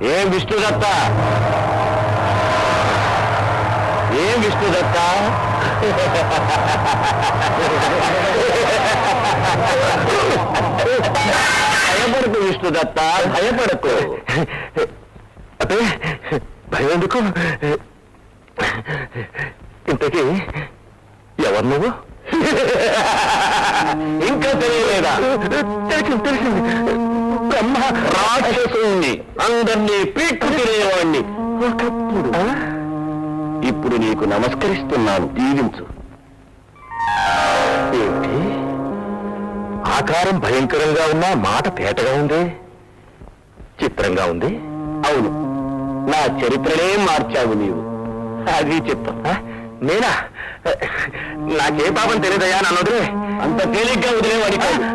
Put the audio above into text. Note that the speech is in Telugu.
ఏం విష్ణుదత్త, ఏం విష్ణుదత్త, భయపడకు విష్ణుదత్త, భయపడకు. అదే భయం ఎందుకు? ఇంతకీ ఎవరు నువ్వు? ఇంకా తెలియలేదా? తెలిసింది. బ్రహ్మ రాక్షసుణ్ణి, అందరినీ పీక్కు తినేవాణ్ణి ఒకప్పుడు. ఇప్పుడు నీకు నమస్కరిస్తున్నాను, దీవించు. ఏమిటి ఆకారం భయంకరంగా ఉన్నా మాట తేటగా ఉంది, చిత్రంగా ఉంది. అవును, నా చరిత్రనే మార్చావు నీవు. అది చిత్రం. నేనా? నాకే పాపం తెలియదయా, నన్ను వదిలే. అంత తేలిగ్గా వదిలేవాడి కాదు.